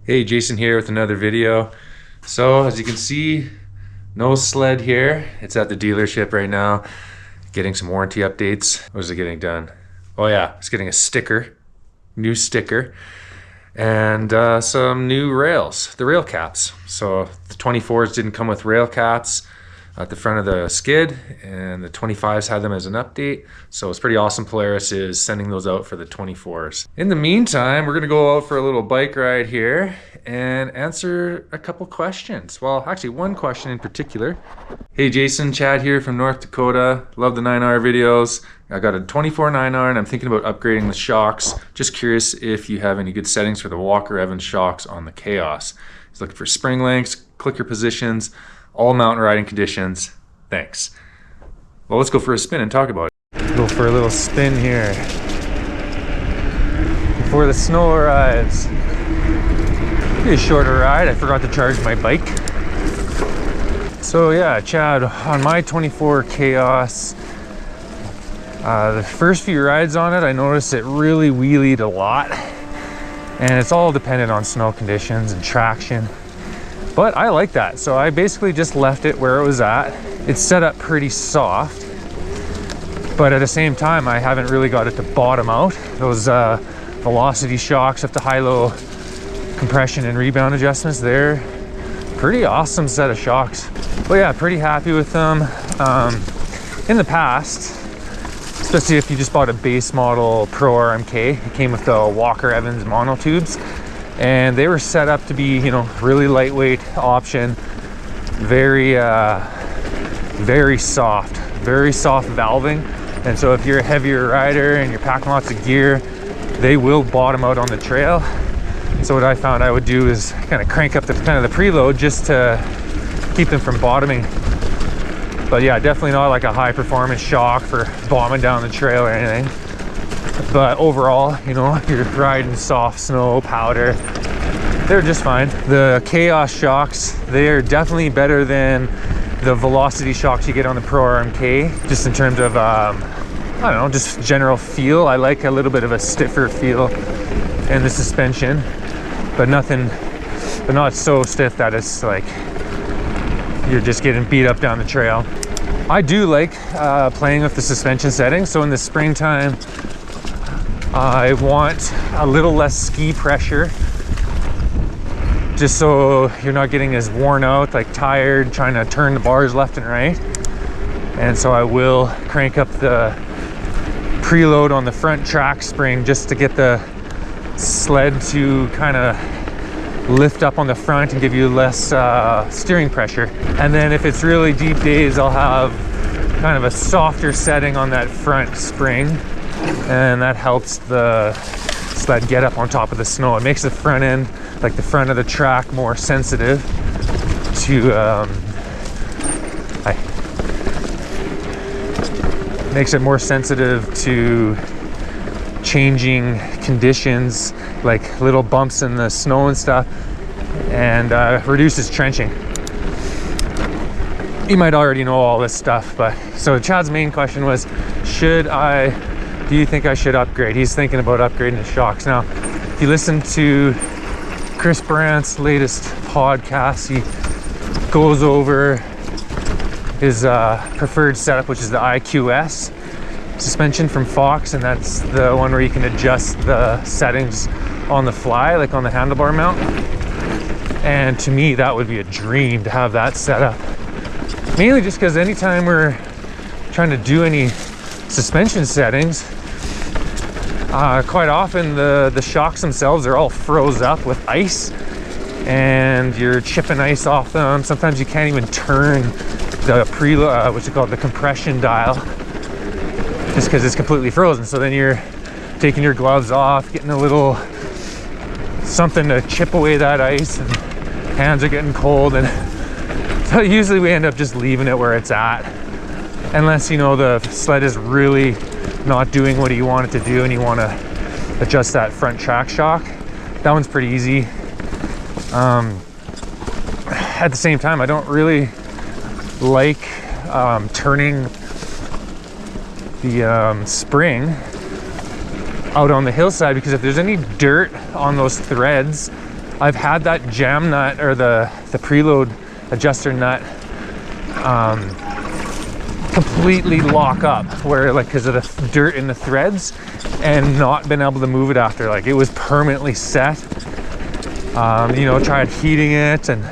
Hey, Jason here with another video. So as you can see, no sled here. It's at the dealership right now, getting some warranty updates. What is it getting done? Oh yeah, it's getting a sticker, new sticker, and some new rails, the rail caps. So the 24s didn't come with rail caps at the front of the skid, and the 25s had them as an update. So it's pretty awesome. Polaris is sending those out for the 24s. In the meantime, we're gonna go out for a little bike ride here and answer a couple questions. Well, actually one question in particular. Hey Jason, Chad here from North Dakota. Love the 9R videos. I got a 24 9R and I'm thinking about upgrading the shocks. Just curious if you have any good settings for the Walker Evans shocks on the Khaos. He's looking for spring lengths, clicker positions, all mountain riding conditions. Thanks. Well, let's go for a spin and talk about it. Go for a little spin here before the snow arrives. Be a shorter ride. I forgot to charge my bike. So yeah, Chad, on my 24 Khaos, the first few rides on it, I noticed it really wheelied a lot, and it's all dependent on snow conditions and traction. But I like that, so I basically just left it where it was at. It's set up pretty soft, but at the same time, I haven't really got it to bottom out. Those velocity shocks with the high-low compression and rebound adjustments, they're pretty awesome set of shocks. But yeah, pretty happy with them. In the past, especially if you just bought a base model Pro RMK, it came with the Walker Evans monotubes, and they were set up to be, you know, really lightweight option, very soft valving. And so if you're a heavier rider and you're packing lots of gear, they will bottom out on the trail. So what I found I would do is kind of crank up the preload just to keep them from bottoming. But yeah, definitely not like a high performance shock for bombing down the trail or anything. But overall, you know, if you're riding soft snow, powder, they're just fine. The Khaos shocks, they're definitely better than the velocity shocks you get on the Pro RMK, just in terms of, I don't know, just general feel. I like a little bit of a stiffer feel in the suspension, but not so stiff that it's like you're just getting beat up down the trail. I do like playing with the suspension settings. So in the springtime, I want a little less ski pressure, just so you're not getting as worn out, like tired, trying to turn the bars left and right. And so I will crank up the preload on the front track spring just to get the sled to kind of lift up on the front and give you less steering pressure. And then if it's really deep days, I'll have kind of a softer setting on that front spring, and that helps the sled get up on top of the snow. It makes the front end, like the front of the track, more sensitive to makes it more sensitive to changing conditions, like little bumps in the snow and stuff, and reduces trenching. You might already know all this stuff, but so Chad's main question was, do you think I should upgrade? He's thinking about upgrading his shocks. Now, if you listen to Chris Brandt's latest podcast, he goes over his preferred setup, which is the IQS suspension from Fox, and that's the one where you can adjust the settings on the fly, like on the handlebar mount. And to me, that would be a dream to have that set up. Mainly just because anytime we're trying to do any suspension settings, quite often the shocks themselves are all froze up with ice, and you're chipping ice off them. Sometimes you can't even turn the preload, what's it called, the compression dial, just because it's completely frozen. So then you're taking your gloves off, getting a little something to chip away that ice, and hands are getting cold. And so usually we end up just leaving it where it's at, unless, you know, the sled is really not doing what you want it to do and you want to adjust that front track shock. That one's pretty easy. At the same time, I don't really like turning the spring out on the hillside, because if there's any dirt on those threads, I've had that jam nut or the preload adjuster nut completely lock up, where like because of the dirt in the threads, and not been able to move it after. Like it was permanently set. You know, tried heating it and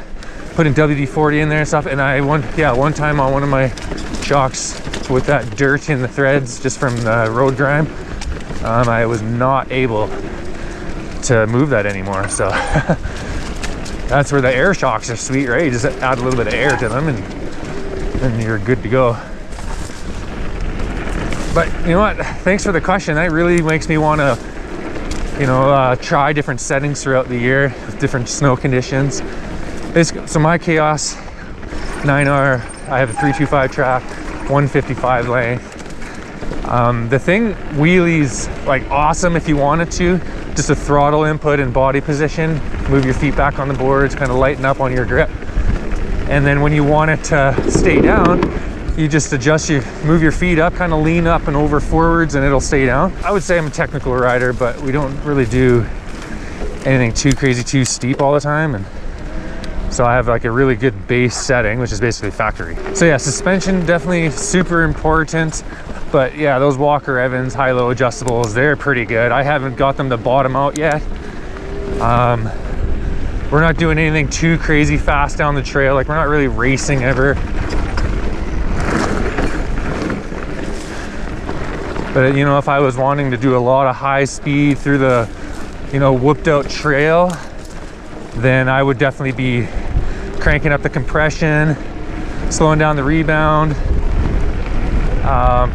putting WD-40 in there and stuff, and one time on one of my shocks with that dirt in the threads just from the road grime, I was not able to move that anymore. So that's where the air shocks are sweet, right? You just add a little bit of air to them and you're good to go. But you know what, thanks for the question. That really makes me want to, you know, try different settings throughout the year with different snow conditions. So my Khaos 9R, I have a 325 track, 155 length. The thing wheelies like awesome if you wanted to, just a throttle input and body position, move your feet back on the boards, kind of lighten up on your grip. And then when you want it to stay down, you just move your feet up, kind of lean up and over forwards, and it'll stay down. I would say I'm a technical rider, but we don't really do anything too crazy, too steep all the time. And so I have like a really good base setting, which is basically factory. So yeah, suspension definitely super important. But yeah, those Walker Evans high-low adjustables, they're pretty good. I haven't got them to bottom out yet. We're not doing anything too crazy fast down the trail. Like we're not really racing ever. But you know, if I was wanting to do a lot of high speed through the, you know, whooped out trail, then I would definitely be cranking up the compression, slowing down the rebound,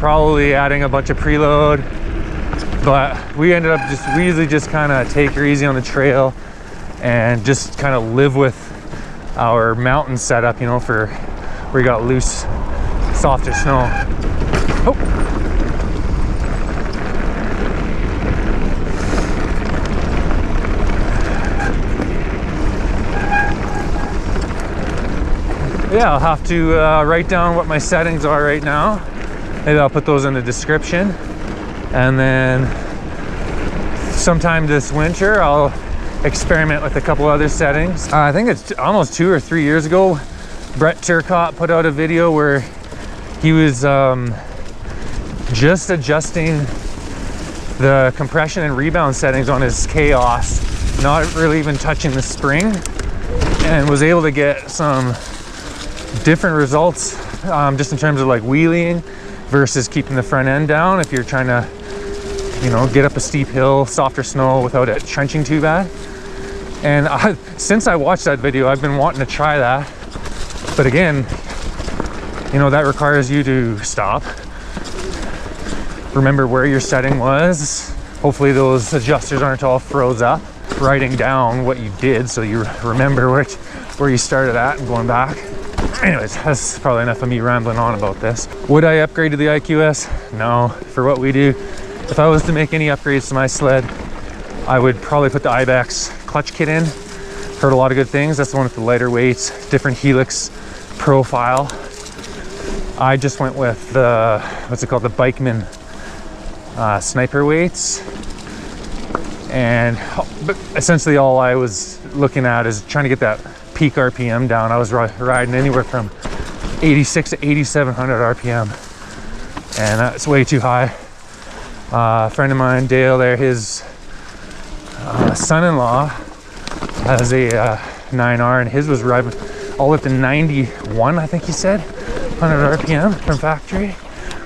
probably adding a bunch of preload. But we ended up we usually just kind of take her easy on the trail and just kind of live with our mountain setup, you know, for where you got loose, softer snow. Oh. Yeah, I'll have to write down what my settings are right now. Maybe I'll put those in the description. And then sometime this winter, I'll experiment with a couple other settings. I think it's almost 2 or 3 years ago, Brett Turcotte put out a video where he was just adjusting the compression and rebound settings on his Khaos, not really even touching the spring, and was able to get some different results just in terms of like wheeling versus keeping the front end down if you're trying to, you know, get up a steep hill, softer snow without it trenching too bad. And since I watched that video, I've been wanting to try that. But again, you know, that requires you to stop, remember where your setting was. Hopefully those adjusters aren't all froze up. Writing down what you did so you remember where you started at and going back. Anyways, that's probably enough of me rambling on about this. Would I upgrade to the IQS? No, for what we do. If I was to make any upgrades to my sled, I would probably put the Ibex clutch kit in. Heard a lot of good things. That's the one with the lighter weights, different helix profile. I just went with the, what's it called, the Bikeman sniper weights. And essentially all I was looking at is trying to get that peak RPM down. I was riding anywhere from 86 to 8,700 RPM, and that's way too high. A friend of mine, Dale there, his son-in-law has a 9R, and his was riding all up to 91, I think he said, 100 RPM from factory,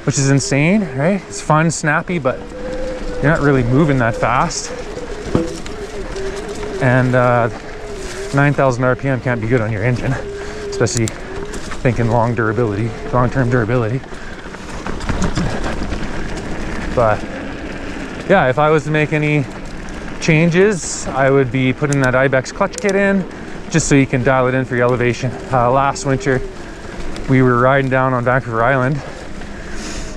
which is insane, right? It's fun, snappy, but you're not really moving that fast. And 9,000 RPM can't be good on your engine, especially thinking long-term durability. But yeah, if I was to make any changes, I would be putting that Ibex clutch kit in, just so you can dial it in for your elevation. Last winter, we were riding down on Vancouver Island,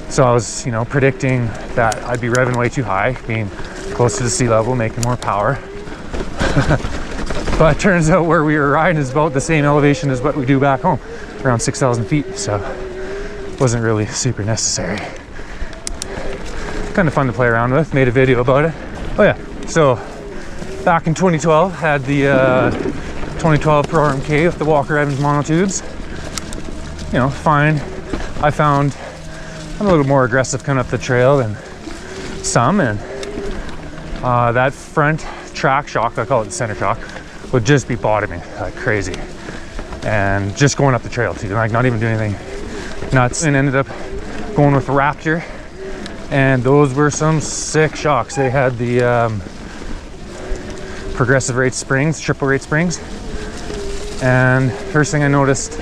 so I was, you know, predicting that I'd be revving way too high, being close to the sea level, making more power. But it turns out where we were riding is about the same elevation as what we do back home, around 6,000 feet, so it wasn't really super necessary. Kind of fun to play around with, made a video about it. Oh yeah, so Back in 2012, had the 2012 Pro RMK with the Walker Evans monotubes. You know, fine. I found I'm a little more aggressive coming up the trail than some, and that front track shock, I call it the center shock, would just be bottoming like crazy. And just going up the trail too, like not even doing anything nuts. And ended up going with the Raptor, and those were some sick shocks. They had the progressive rate springs, triple rate springs. And first thing I noticed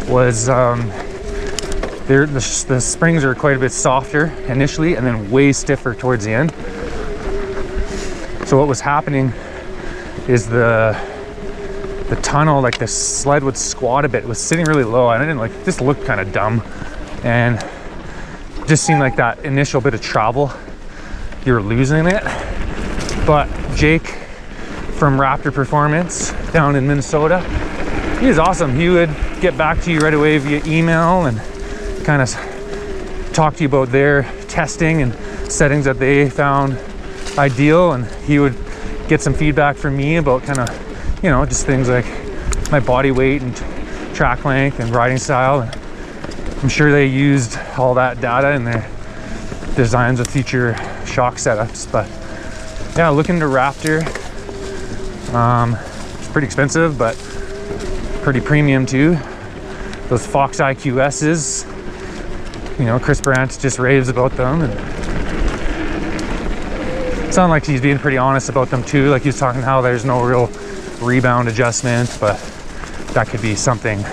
was the springs are quite a bit softer initially and then way stiffer towards the end. So what was happening is the tunnel, like the sled would squat a bit. It was sitting really low, and I didn't like, this looked kind of dumb, and just seemed like that initial bit of travel, you're losing it. But Jake from Raptor Performance down in Minnesota, he was awesome. He would get back to you right away via email and kind of talk to you about their testing and settings that they found ideal, and he would get some feedback from me about kind of, you know, just things like my body weight and track length and riding style. And I'm sure they used all that data in their designs of future shock setups. But yeah, looking to Raptor. It's pretty expensive, but pretty premium too. Those Fox IQS's, you know, Chris Brandt just raves about them, and it sounded like he's being pretty honest about them too. Like he was talking how there's no real rebound adjustment, but that could be something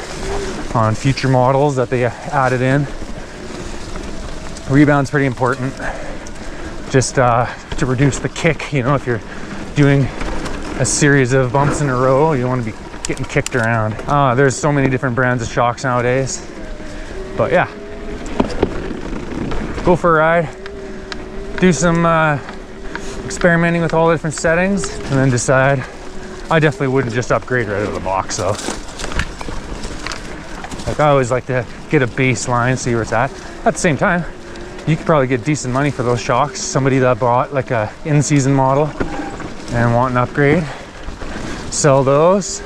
on future models that they added in. Rebound's pretty important, just to reduce the kick. You know, if you're doing a series of bumps in a row, you want to be getting kicked around. There's so many different brands of shocks nowadays, but yeah, go for a ride, do some experimenting with all the different settings, and then decide. I definitely wouldn't just upgrade right out of the box though. Like I always like to get a baseline, see where it's at. At the same time, you could probably get decent money for those shocks. Somebody that bought like a in-season model and want an upgrade, sell those,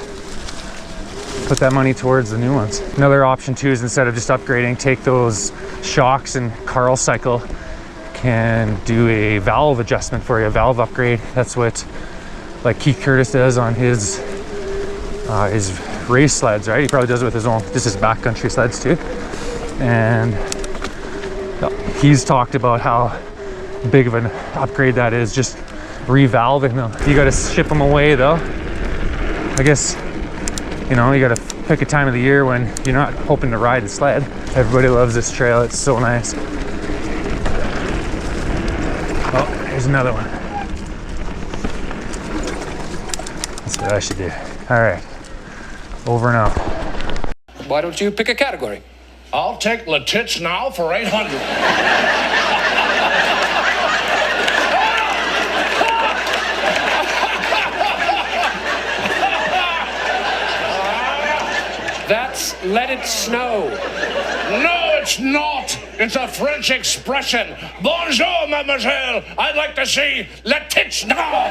put that money towards the new ones. Another option too is, instead of just upgrading, take those shocks, and Carl Cycle can do a valve adjustment for you, a valve upgrade. That's what like Keith Curtis does on his race sleds, right? He probably does it with his own, just his backcountry sleds too. And he's talked about how big of an upgrade that is, just revalving them. You got to ship them away though. I guess, you know, you got to pick a time of the year when you're not hoping to ride the sled. Everybody loves this trail. It's so nice. Oh, here's another one. That's what I should do. All right, over and out. Why don't you pick a category? I'll take the tits now for 800. That's let it snow. No, it's not. It's a French expression. Bonjour, mademoiselle. I'd like to see le tits now.